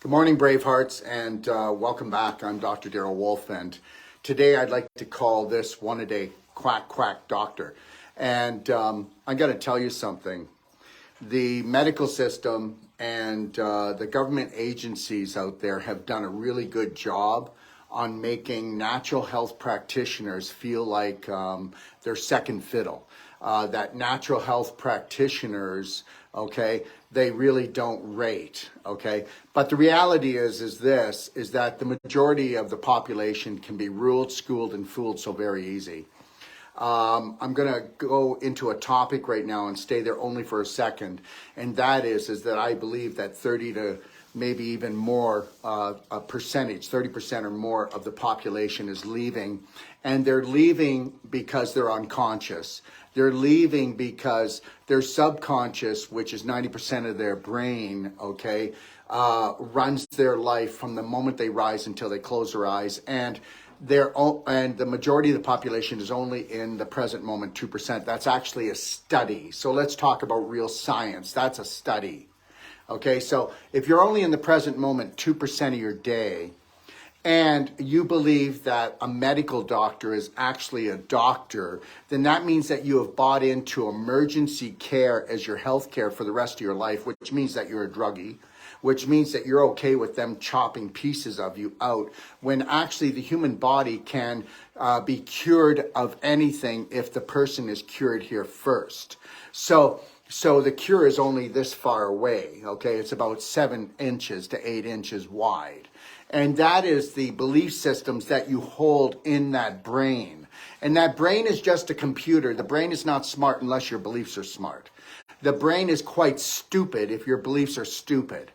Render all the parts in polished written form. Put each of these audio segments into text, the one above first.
Good morning, BraveHearts, and welcome back. I'm Dr. Darrell Wolf, and today I'd like to call this one a day Quack, Quack, Doctor. And I got to tell you something. The medical system and the government agencies out there have done a really good job on making natural health practitioners feel like they're second fiddle. That natural health practitioners, okay, they really don't rate, okay? But the reality is that the majority of the population can be ruled, schooled, and fooled so very easy. I'm going to go into a topic right now and stay there only for a second, and that is that I believe that 30 to maybe even more a percentage, 30% or more of the population is leaving, and they're leaving because they're unconscious. They're leaving because their subconscious, which is 90% of their brain, okay, runs their life from the moment they rise until they close their eyes, and the majority of the population is only in the present moment, 2%. That's actually a study. So let's talk about real science. That's a study. Okay, so if you're only in the present moment 2% of your day, and you believe that a medical doctor is actually a doctor, then that means that you have bought into emergency care as your health care for the rest of your life, which means that you're a druggie, which means that you're okay with them chopping pieces of you out, when actually the human body can be cured of anything if the person is cured here first. So the cure is only this far away, okay? It's about 7 inches to 8 inches wide. And that is the belief systems that you hold in that brain. And that brain is just a computer. The brain is not smart unless your beliefs are smart. The brain is quite stupid if your beliefs are stupid.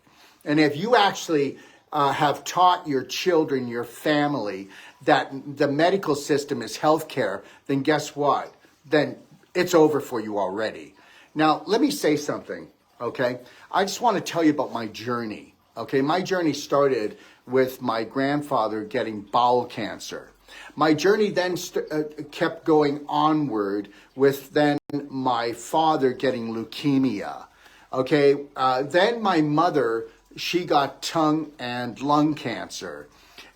And if you actually have taught your children, your family, that the medical system is healthcare, then guess what? Then it's over for you already. Now, let me say something, okay? I just want to tell you about my journey, okay? My journey started with my grandfather getting bowel cancer. My journey then kept going onward with then my father getting leukemia, okay? Then my mother, she got tongue and lung cancer.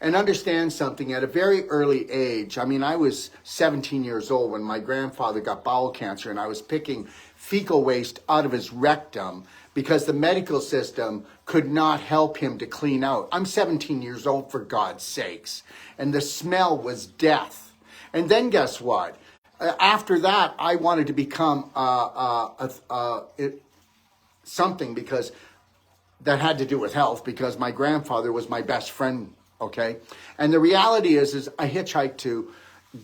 And understand something, at a very early age, I mean, I was 17 years old when my grandfather got bowel cancer, and I was picking fecal waste out of his rectum because the medical system could not help him to clean out. I'm 17 years old, for God's sakes. And the smell was death. And then guess what? After that, I wanted to become something because that had to do with health, because my grandfather was my best friend, okay? And the reality is I hitchhiked to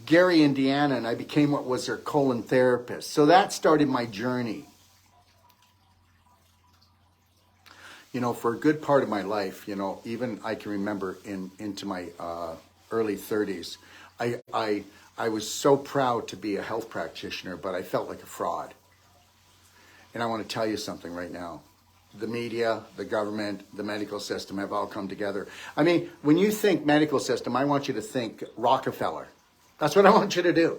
Gary, Indiana, and I became what was their colon therapist. So that started my journey. You know, for a good part of my life, you know, even I can remember into my early 30s, I was so proud to be a health practitioner, but I felt like a fraud. And I want to tell you something right now. The media, the government, the medical system have all come together. I mean, when you think medical system, I want you to think Rockefeller. That's what I want you to do.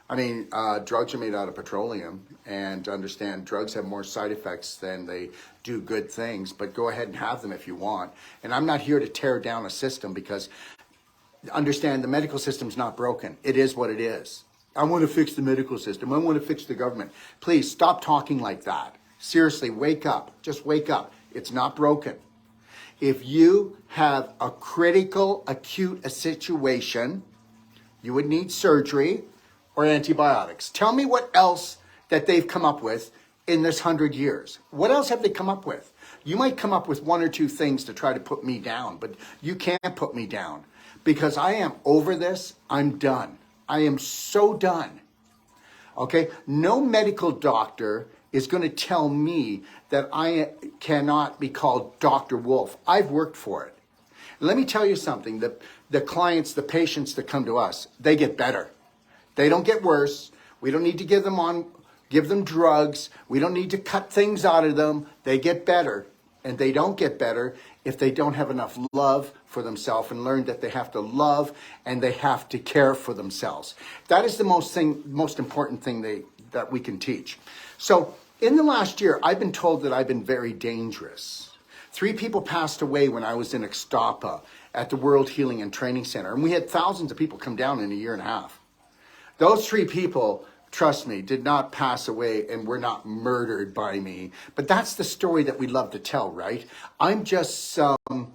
I mean, drugs are made out of petroleum, and understand drugs have more side effects than they do good things, but go ahead and have them if you want. And I'm not here to tear down a system, because understand the medical system's not broken. It is what it is. I want to fix the medical system. I want to fix the government. Please stop talking like that. Seriously, wake up. Just wake up. It's not broken. If you have a critical, acute situation, you would need surgery or antibiotics. Tell me what else that they've come up with in this 100 years. What else have they come up with? You might come up with 1 or 2 things to try to put me down, but you can't put me down, because I am over this. I'm done. I am so done. Okay? No medical doctor is going to tell me that I cannot be called Dr. Wolf. I've worked for it. Let me tell you something. The clients, the patients that come to us, they get better. They don't get worse. We don't need to give them drugs. We don't need to cut things out of them. They get better. And they don't get better if they don't have enough love for themselves and learn that they have to love and they have to care for themselves. That is the most important thing that we can teach. So in the last year, I've been told that I've been very dangerous. 3 people passed away when I was in Ixtapa at the World Healing and Training Center. And we had thousands of people come down in a year and a half. Those 3 people, trust me, did not pass away and were not murdered by me. But that's the story that we love to tell, right? I'm just some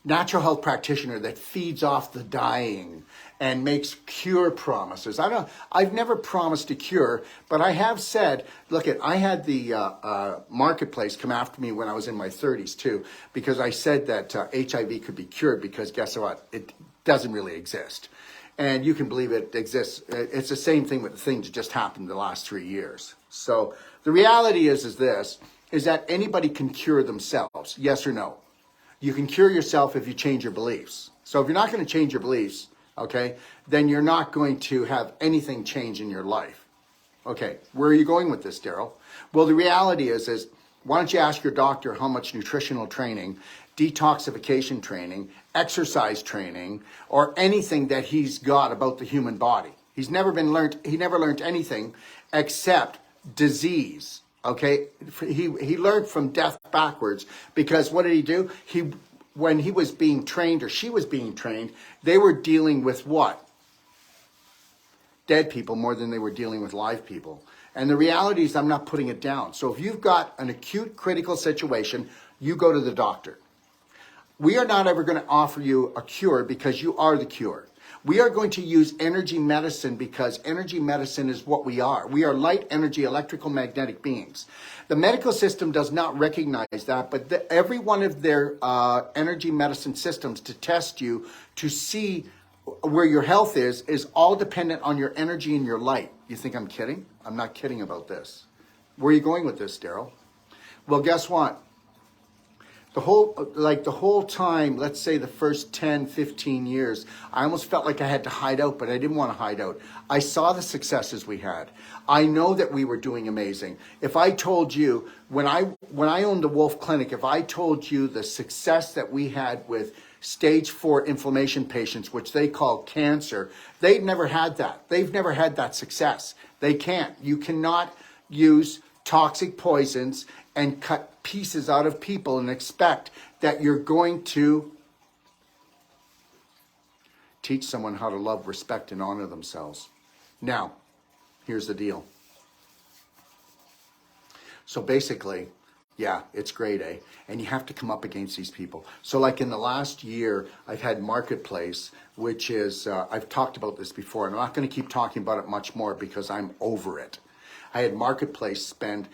natural health practitioner that feeds off the dying and makes cure promises. I've never promised a cure, but I have said, look, I had the marketplace come after me when I was in my 30s too, because I said that HIV could be cured, because guess what? It doesn't really exist. And you can believe it exists. It's the same thing with the things that just happened the last 3 years. So the reality is that anybody can cure themselves, yes or no? You can cure yourself if you change your beliefs. So if you're not going to change your beliefs, okay, then you're not going to have anything change in your life. Okay, where are you going with this, Daryl? Well, the reality is why don't you ask your doctor how much nutritional training, detoxification training, exercise training, or anything that he's got about the human body. He never learned anything except disease. Okay, he learned from death backwards, because what did he do? When he was being trained, or she was being trained, they were dealing with what? Dead people more than they were dealing with live people. And the reality is, I'm not putting it down. So if you've got an acute critical situation, you go to the doctor. We are not ever going to offer you a cure, because you are the cure. We are going to use energy medicine, because energy medicine is what we are. We are light energy, electrical magnetic beings. The medical system does not recognize that, but every one of their energy medicine systems to test you, to see where your health is all dependent on your energy and your light. You think I'm kidding? I'm not kidding about this. Where are you going with this, Daryl? Well, guess what? The whole time, let's say the first 10, 15 years, I almost felt like I had to hide out, but I didn't want to hide out. I saw the successes we had. I know that we were doing amazing. If I told you, when I owned the Wolf Clinic, if I told you the success that we had with stage 4 inflammation patients, which they call cancer, they've never had that. They've never had that success. They can't. You cannot use toxic poisons and cut pieces out of people and expect that you're going to teach someone how to love, respect, and honor themselves. Now, here's the deal. So basically, yeah, it's great, eh? And you have to come up against these people. So like in the last year, I've had Marketplace, which is, I've talked about this before, and I'm not going to keep talking about it much more because I'm over it. I had Marketplace spend,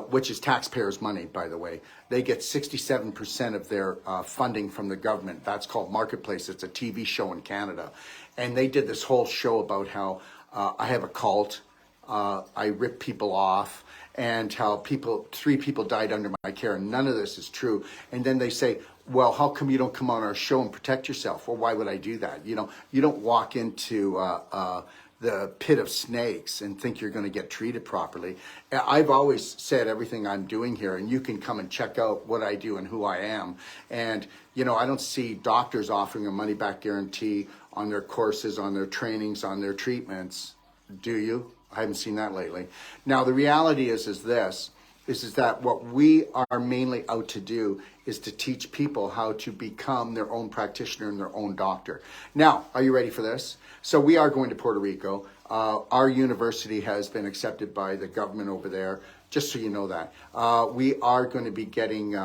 which is taxpayers' money, by the way. They get 67% of their funding from the government. That's called Marketplace. It's a TV show in Canada. And they did this whole show about how I have a cult, I rip people off, and how 3 people died under my care. And none of this is true. And then they say, well, how come you don't come on our show and protect yourself? Well, why would I do that? You know, you don't walk into the pit of snakes and think you're going to get treated properly. I've always said everything I'm doing here, and you can come and check out what I do and who I am. And, you know, I don't see doctors offering a money-back guarantee on their courses, on their trainings, on their treatments. Do you? I haven't seen that lately. Now, the reality is that what we are mainly out to do is to teach people how to become their own practitioner and their own doctor. Now, are you ready for this? So we are going to Puerto Rico. Our university has been accepted by the government over there, just so you know that. We are going to be getting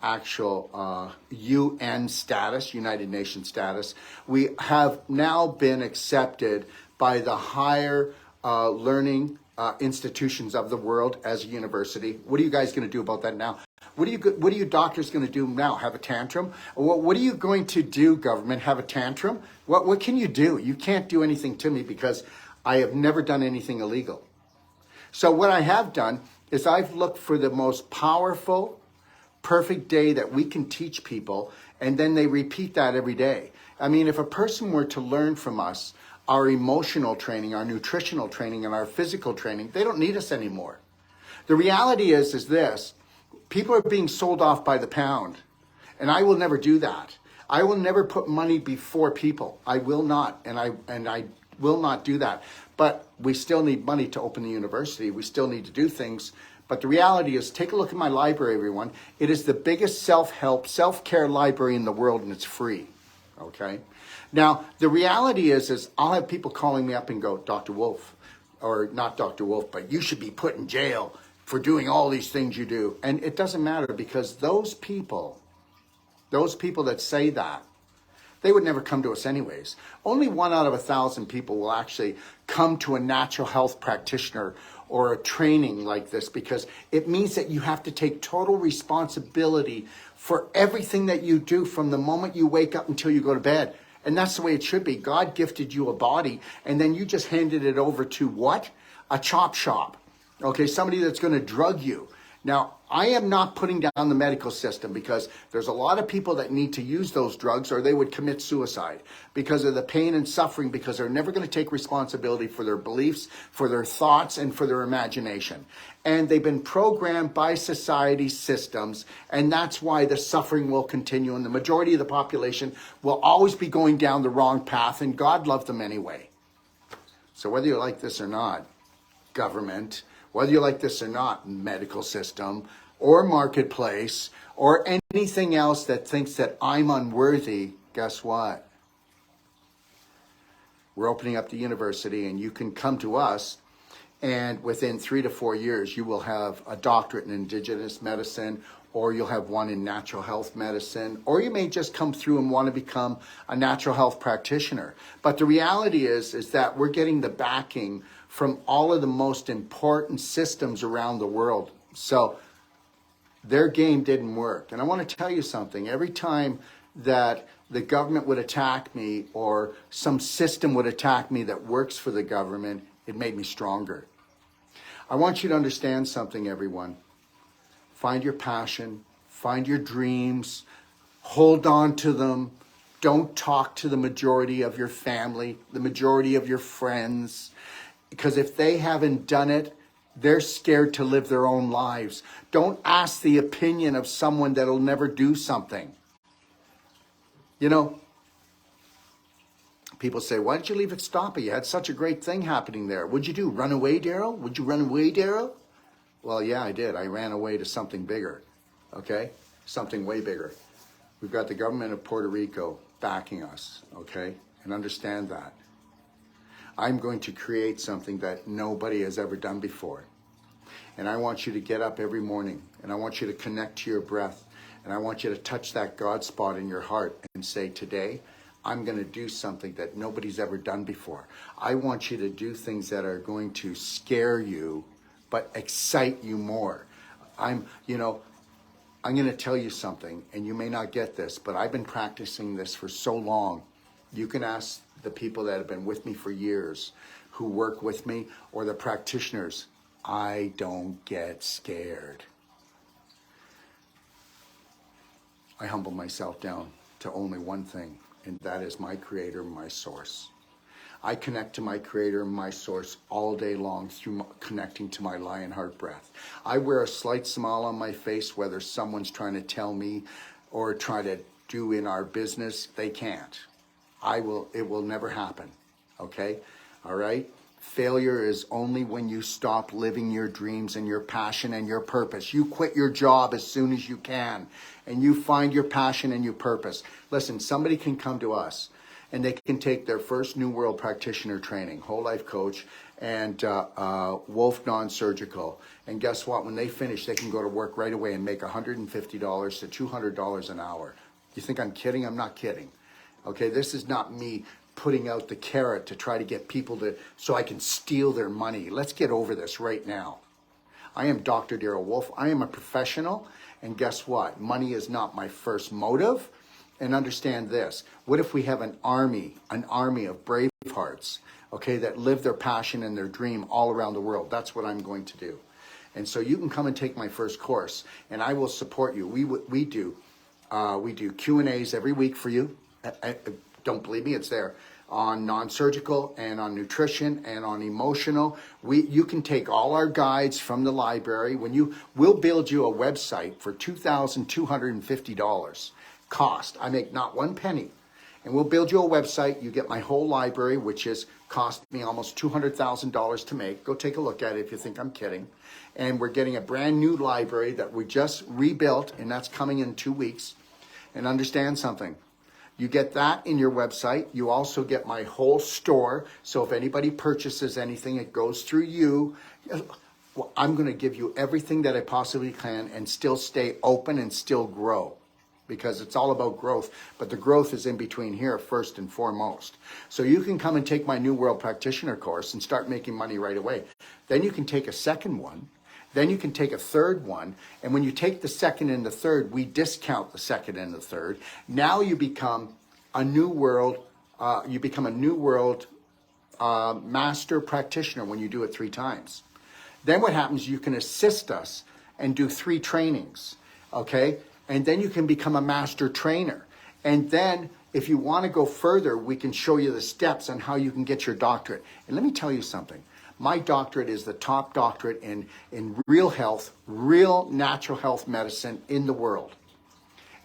actual UN status, United Nations status. We have now been accepted by the higher learning institutions of the world as a university. What are you guys going to do about that now? What are you doctors going to do now? Have a tantrum? What are you going to do, government? Have a tantrum? What can you do? You can't do anything to me because I have never done anything illegal. So what I have done is I've looked for the most powerful, perfect day that we can teach people, and then they repeat that every day. I mean, if a person were to learn from us, our emotional training, our nutritional training, and our physical training, they don't need us anymore. The reality is this, people are being sold off by the pound, and I will never do that. I will never put money before people. I will not, and I will not do that. But we still need money to open the university. We still need to do things, But the reality is, take a look at my library, everyone. It is the biggest self-help, self-care library in the world, and it's free, okay? Now, the reality is I'll have people calling me up and go, Dr. Wolf, or not Dr. Wolf, but you should be put in jail for doing all these things you do. And it doesn't matter, because those people that say that, they would never come to us anyways. Only 1 out of 1,000 people will actually come to a natural health practitioner or a training like this, because it means that you have to take total responsibility for everything that you do from the moment you wake up until you go to bed. And that's the way it should be. God gifted you a body, and then you just handed it over to what? A chop shop. Okay, somebody that's going to drug you. Now, I am not putting down the medical system, because there's a lot of people that need to use those drugs, or they would commit suicide because of the pain and suffering, because they're never going to take responsibility for their beliefs, for their thoughts, and for their imagination. And they've been programmed by society systems, and that's why the suffering will continue, and the majority of the population will always be going down the wrong path, and God loved them anyway. So whether you like this or not, government, whether you like this or not, medical system, or marketplace, or anything else that thinks that I'm unworthy, guess what? We're opening up the university, and you can come to us, and within 3 to 4 years, you will have a doctorate in Indigenous medicine, or you'll have one in natural health medicine, or you may just come through and want to become a natural health practitioner. But the reality is that we're getting the backing from all of the most important systems around the world. So their game didn't work. And I want to tell you something. Every time that the government would attack me, or some system would attack me that works for the government, it made me stronger. I want you to understand something, everyone. Find your passion, find your dreams, hold on to them. Don't talk to the majority of your family, the majority of your friends, because if they haven't done it, they're scared to live their own lives. Don't ask the opinion of someone that'll never do something. You know, people say, why did you leave Extapa? You had such a great thing happening there. What'd you do? Run away, Daryl? Would you run away, Daryl? Well, yeah, I did. I ran away to something bigger, okay? Something way bigger. We've got the government of Puerto Rico backing us, okay? And understand that. I'm going to create something that nobody has ever done before. And I want you to get up every morning, and I want you to connect to your breath, and I want you to touch that God spot in your heart and say, today, I'm going to do something that nobody's ever done before. I want you to do things that are going to scare you, but excite you more. I'm going to tell you something, and you may not get this, but I've been practicing this for so long. You can ask the people that have been with me for years, who work with me, or the practitioners. I don't get scared. I humble myself down to only one thing, and that is my Creator, my source. I connect to my Creator, my source all day long through connecting to my lion heart breath. I wear a slight smile on my face, whether someone's trying to tell me or try to do in our business. They can't. It will never happen. Okay? All right? Failure is only when you stop living your dreams and your passion and your purpose. You quit your job as soon as you can, and you find your passion and your purpose. Listen, somebody can come to us, and they can take their first New World Practitioner training, whole life coach, and Wolf non-surgical. And guess what? When they finish, they can go to work right away and make $150 to $200 an hour. You think I'm kidding? I'm not kidding. Okay, this is not me putting out the carrot to try to get people so I can steal their money. Let's get over this right now. I am Dr. Daryl Wolf. I am a professional, and guess what? Money is not my first motive. And understand this. What if we have an army of BraveHearts, okay, that live their passion and their dream all around the world? That's what I'm going to do. And so you can come and take my first course, and I will support you. We do Q&As every week for you. Don't believe me, it's there, on non-surgical and on nutrition and on emotional. You can take all our guides from the library. We'll build you a website for $2,250 cost. I make not one penny. And we'll build you a website. You get my whole library, which has cost me almost $200,000 to make. Go take a look at it if you think I'm kidding. And we're getting a brand new library that we just rebuilt, and that's coming in 2 weeks. And understand something. You get that in your website. You also get my whole store. So if anybody purchases anything, it goes through you. Well, I'm going to give you everything that I possibly can and still stay open and still grow, because it's all about growth. But the growth is in between here first and foremost. So you can come and take my New World Practitioner course and start making money right away. Then you can take a second one. Then you can take a third one. And when you take the second and the third, we discount the second and the third. Now you become a New World, Master Practitioner when you do it 3 times. Then what happens, you can assist us and do 3 trainings, okay? And then you can become a master trainer. And then if you want to go further, we can show you the steps on how you can get your doctorate. And let me tell you something. My doctorate is the top doctorate in real health, real natural health medicine in the world.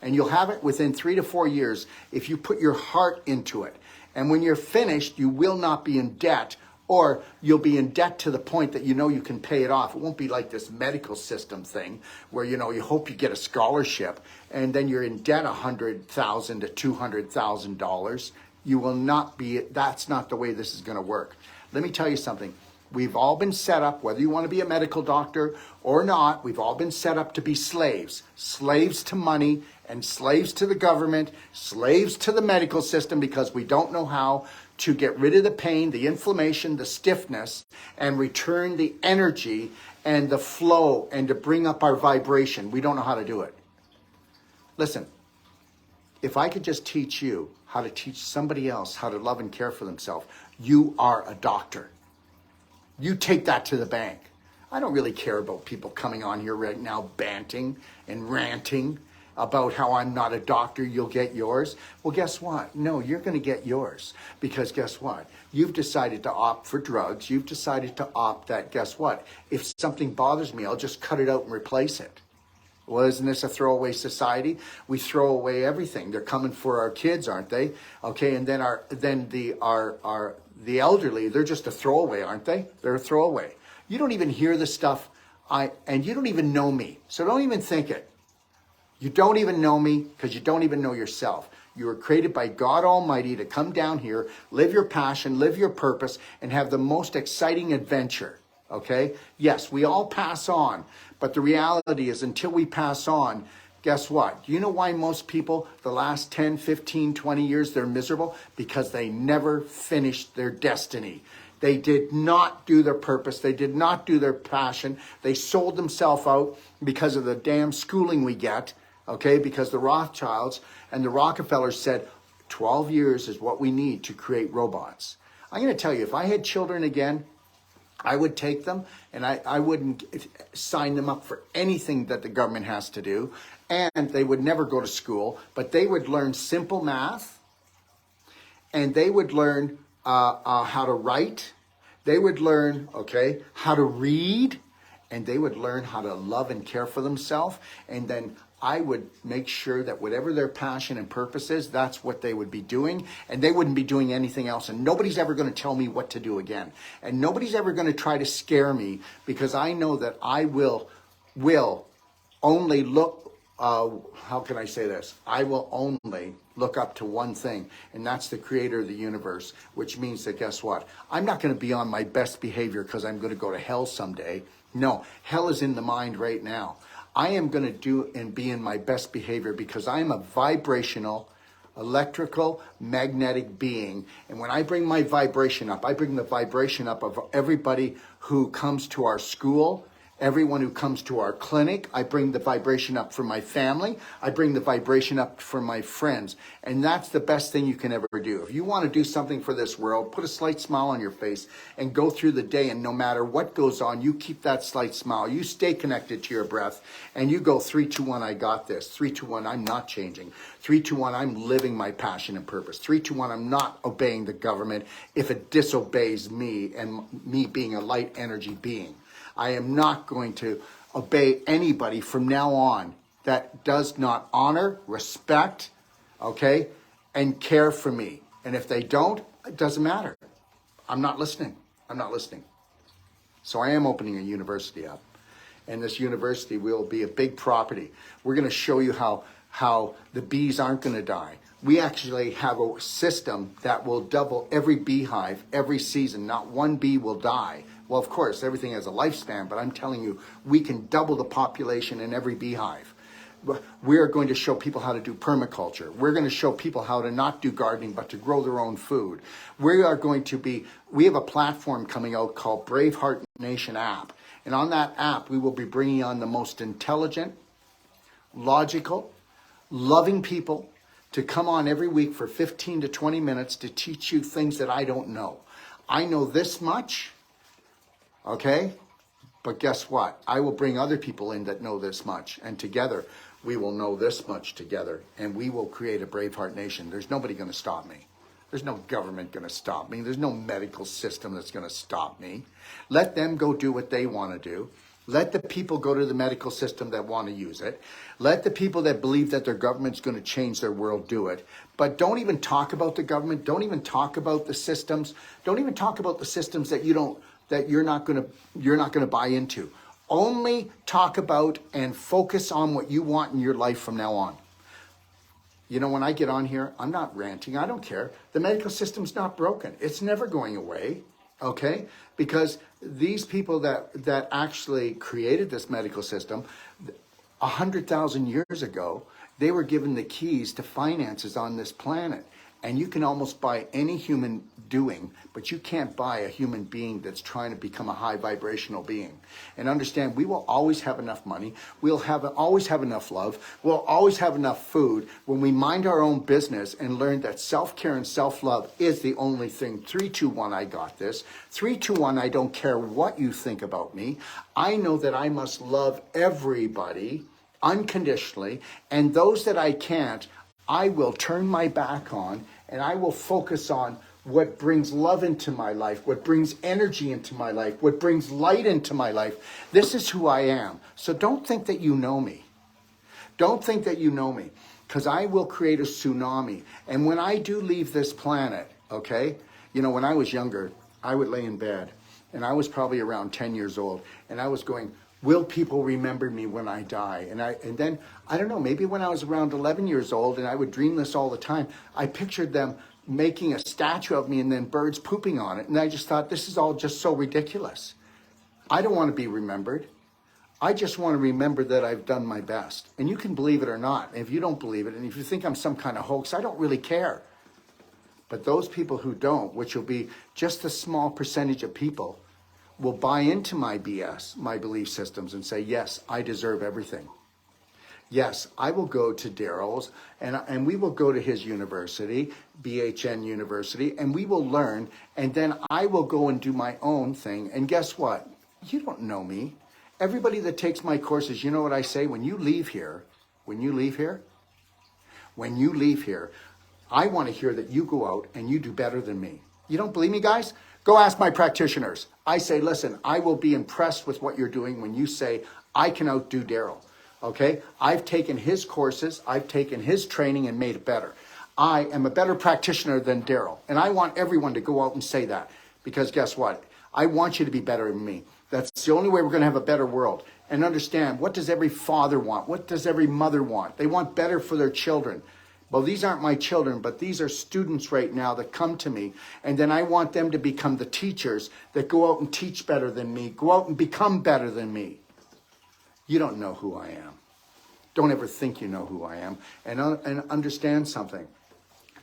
And you'll have it within 3 to 4 years if you put your heart into it. And when you're finished, you will not be in debt, or you'll be in debt to the point that you know you can pay it off. It won't be like this medical system thing where, you know, you hope you get a scholarship and then you're in debt $100,000 to $200,000. You will not be, that's not the way this is going to work. Let me tell you something. We've all been set up, whether you want to be a medical doctor or not, we've all been set up to be slaves. Slaves to money and slaves to the government, slaves to the medical system, because we don't know how to get rid of the pain, the inflammation, the stiffness, and return the energy and the flow and to bring up our vibration. We don't know how to do it. Listen, if I could just teach you how to teach somebody else how to love and care for themselves, you are a doctor. You take that to the bank. I don't really care about people coming on here right now banting and ranting about how I'm not a doctor, you'll get yours. Well, guess what? No, you're going to get yours. Because guess what? You've decided to opt for drugs. You've decided to opt that, guess what? If something bothers me, I'll just cut it out and replace it. Well, isn't this a throwaway society? We throw away everything. They're coming for our kids, aren't they? Okay, and then the elderly, they're just a throwaway, aren't they? They're a throwaway. You don't even hear the stuff, and you don't even know me. So don't even think it. You don't even know me because you don't even know yourself. You were created by God Almighty to come down here, live your passion, live your purpose, and have the most exciting adventure, okay? Yes, we all pass on, but the reality is until we pass on, guess what? Do you know why most people, the last 10, 15, 20 years, they're miserable? Because they never finished their destiny. They did not do their purpose. They did not do their passion. They sold themselves out because of the damn schooling we get, okay? Because the Rothschilds and the Rockefellers said 12 years is what we need to create robots. I'm going to tell you, if I had children again, I would take them and I wouldn't sign them up for anything that the government has to do. And they would never go to school, but they would learn simple math, and they would learn how to write. They would learn, okay, how to read, and they would learn how to love and care for themselves. And then I would make sure that whatever their passion and purpose is, that's what they would be doing, and they wouldn't be doing anything else. And nobody's ever going to tell me what to do again. And nobody's ever going to try to scare me, because I know that I will only look, how can I say this? I will only look up to one thing, and that's the creator of the universe, which means that, guess what? I'm not going to be on my best behavior because I'm going to go to hell someday. No, hell is in the mind right now. I am going to do and be in my best behavior because I am a vibrational, electrical, magnetic being. And when I bring my vibration up, I bring the vibration up of everybody who comes to our school, everyone who comes to our clinic. I bring the vibration up for my family. I bring the vibration up for my friends. And that's the best thing you can ever do. If you want to do something for this world, put a slight smile on your face and go through the day. And no matter what goes on, you keep that slight smile. You stay connected to your breath and you go 3, 2, 1, I got this. 3, 2, 1, I'm not changing. 3, 2, 1, I'm living my passion and purpose. 3, 2, 1, I'm not obeying the government if it disobeys me and me being a light energy being. I am not going to obey anybody from now on that does not honor, respect, okay, and care for me. And if they don't, it doesn't matter. I'm not listening. I'm not listening. So I am opening a university up. And this university will be a big property. We're going to show you how the bees aren't going to die. We actually have a system that will double every beehive every season. Not one bee will die. Well, of course, everything has a lifespan, but I'm telling you, we can double the population in every beehive. We're going to show people how to do permaculture. We're going to show people how to not do gardening, but to grow their own food. We have a platform coming out called BraveHeart Nation app. And on that app, we will be bringing on the most intelligent, logical, loving people to come on every week for 15 to 20 minutes to teach you things that I don't know. I know this much, okay? But guess what? I will bring other people in that know this much. And together, we will know this much together. And we will create a BraveHeart Nation. There's nobody going to stop me. There's no government going to stop me. There's no medical system that's going to stop me. Let them go do what they want to do. Let the people go to the medical system that want to use it. Let the people that believe that their government's going to change their world do it. But don't even talk about the government. Don't even talk about the systems. Don't even talk about the systems that you're not going to buy into. Only talk about and focus on what you want in your life from now on. You know, when I get on here, I'm not ranting. I don't care. The medical system's not broken. It's never going away, okay? Because these people that actually created this medical system, 100,000 years ago, they were given the keys to finances on this planet. And you can almost buy any human doing, but you can't buy a human being that's trying to become a high vibrational being. And understand, we will always have enough money. We'll always have enough love. We'll always have enough food when we mind our own business and learn that self-care and self-love is the only thing. 3, 2, 1, I got this. 3, 2, 1, I don't care what you think about me. I know that I must love everybody unconditionally, and those that I can't, I will turn my back on, and I will focus on what brings love into my life, what brings energy into my life, what brings light into my life. This is who I am. So don't think that you know me. Don't think that you know me, because I will create a tsunami. And when I do leave this planet, okay, you know, when I was younger, I would lay in bed, and I was probably around 10 years old, and I was going, will people remember me when I die? And then, I don't know, maybe when I was around 11 years old, and I would dream this all the time, I pictured them making a statue of me and then birds pooping on it. And I just thought, this is all just so ridiculous. I don't want to be remembered. I just want to remember that I've done my best. And you can believe it or not. If you don't believe it, and if you think I'm some kind of hoax, I don't really care. But those people who don't, which will be just a small percentage of people, will buy into my BS, my belief systems, and say, yes, I deserve everything. Yes, I will go to Daryl's, and we will go to his university, BHN University, and we will learn, and then I will go and do my own thing. And guess what? You don't know me. Everybody that takes my courses, you know what I say? When you leave here, I want to hear that you go out and you do better than me. You don't believe me, guys? Go ask my practitioners. I say, listen, I will be impressed with what you're doing when you say, I can outdo Daryl, okay? I've taken his courses, I've taken his training and made it better. I am a better practitioner than Daryl. And I want everyone to go out and say that. Because guess what? I want you to be better than me. That's the only way we're going to have a better world. And understand, what does every father want? What does every mother want? They want better for their children. Well, these aren't my children, but these are students right now that come to me. And then I want them to become the teachers that go out and teach better than me, go out and become better than me. You don't know who I am. Don't ever think you know who I am. And understand something.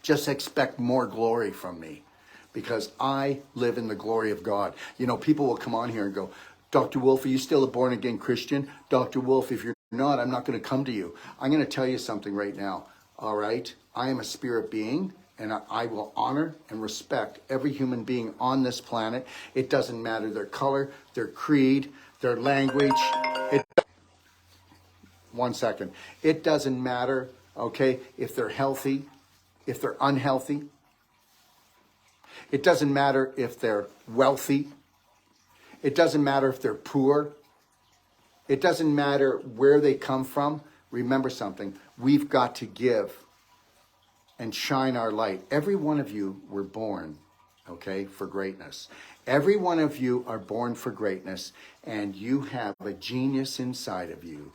Just expect more glory from me, because I live in the glory of God. You know, people will come on here and go, Dr. Wolf, are you still a born-again Christian? Dr. Wolf, if you're not, I'm not going to come to you. I'm going to tell you something right now. All right, I am a spirit being, and I will honor and respect every human being on this planet. It doesn't matter their color, their creed, their language. One second. It doesn't matter, okay, if they're healthy, if they're unhealthy. It doesn't matter if they're wealthy. It doesn't matter if they're poor. It doesn't matter where they come from. Remember something, we've got to give and shine our light. Every one of you were born, okay, for greatness. Every one of you are born for greatness, and you have a genius inside of you.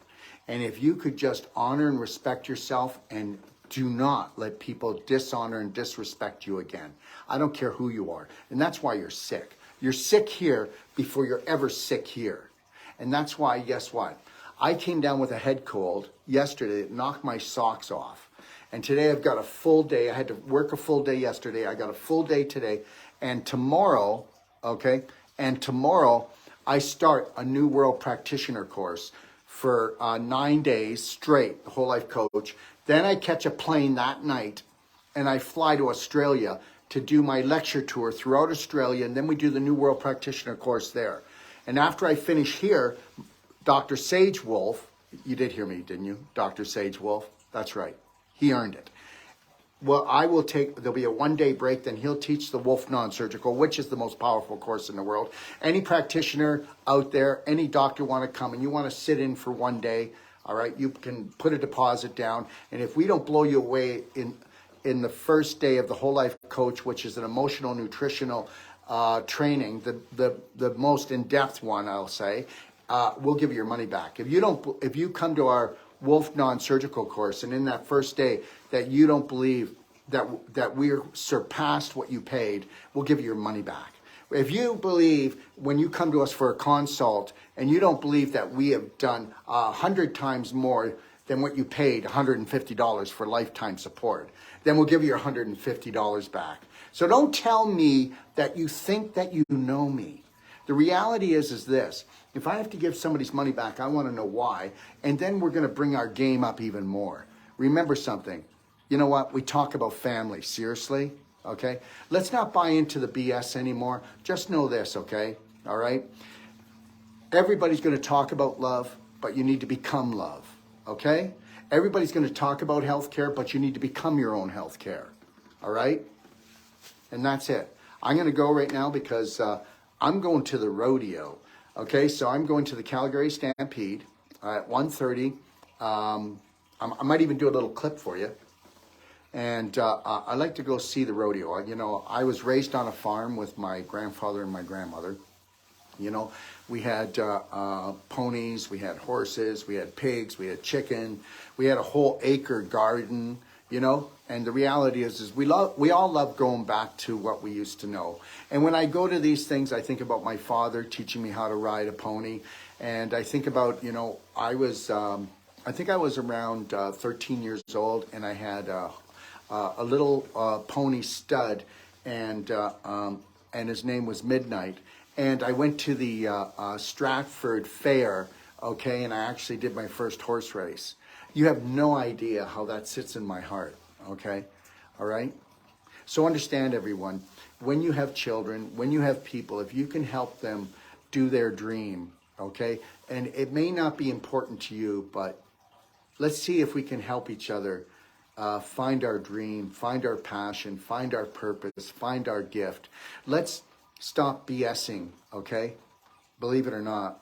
And if you could just honor and respect yourself and do not let people dishonor and disrespect you again. I don't care who you are. And that's why you're sick. You're sick here before you're ever sick here. And that's why, guess what? I came down with a head cold yesterday. It knocked my socks off. And today I've got a full day. I had to work a full day yesterday. I got a full day today. And tomorrow, okay, and tomorrow I start a new world practitioner course for 9 days straight, the whole life coach. Then I catch a plane that night and I fly to Australia to do my lecture tour throughout Australia. And then we do the new world practitioner course there. And after I finish here, Dr. Sage Wolf, you did hear me, didn't you? Dr. Sage Wolf, that's right. He earned it. Well, there'll be a 1 day break, then he'll teach the Wolf Non-Surgical, which is the most powerful course in the world. Any practitioner out there, any doctor want to come and you want to sit in for 1 day, all right, you can put a deposit down. And if we don't blow you away in the first day of the Whole Life Coach, which is an emotional, nutritional training, the most in-depth one, I'll say, we'll give you your money back. If you come to our Wolf Non-Surgical course and in that first day that you don't believe that we're surpassed what you paid, we'll give you your money back. If you believe when you come to us for a consult and you don't believe that we have done 100 times more than what you paid, $150 for lifetime support, then we'll give you your $150 back. So don't tell me that you think that you know me. The reality is this. If I have to give somebody's money back, I want to know why. And then we're going to bring our game up even more. Remember something. You know what? We talk about family. Seriously? Okay? Let's not buy into the BS anymore. Just know this, okay? All right? Everybody's going to talk about love, but you need to become love. Okay? Everybody's going to talk about healthcare, but you need to become your own healthcare. All right? And that's it. I'm going to go right now because I'm going to the rodeo. Okay, so I'm going to the Calgary Stampede at 1:30. I might even do a little clip for you. And I like to go see the rodeo. You know, I was raised on a farm with my grandfather and my grandmother. You know, we had ponies, we had horses, we had pigs, we had chicken. We had a whole acre garden, you know. And the reality is we all love going back to what we used to know. And when I go to these things, I think about my father teaching me how to ride a pony. And I think about, you know, I think I was around 13 years old and I had a little pony stud and his name was Midnight. And I went to the Stratford Fair, okay, and I actually did my first horse race. You have no idea how that sits in my heart. Okay, all right? So understand, everyone, when you have children, when you have people, if you can help them do their dream, okay? And it may not be important to you, but let's see if we can help each other find our dream, find our passion, find our purpose, find our gift. Let's stop BSing, okay? Believe it or not,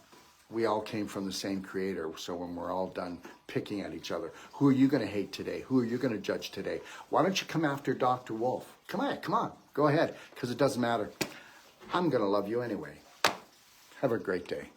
we all came from the same creator. So when we're all done picking at each other, who are you going to hate today? Who are you going to judge today? Why don't you come after Dr. Wolf? Come on, go ahead, because it doesn't matter. I'm going to love you anyway. Have a great day.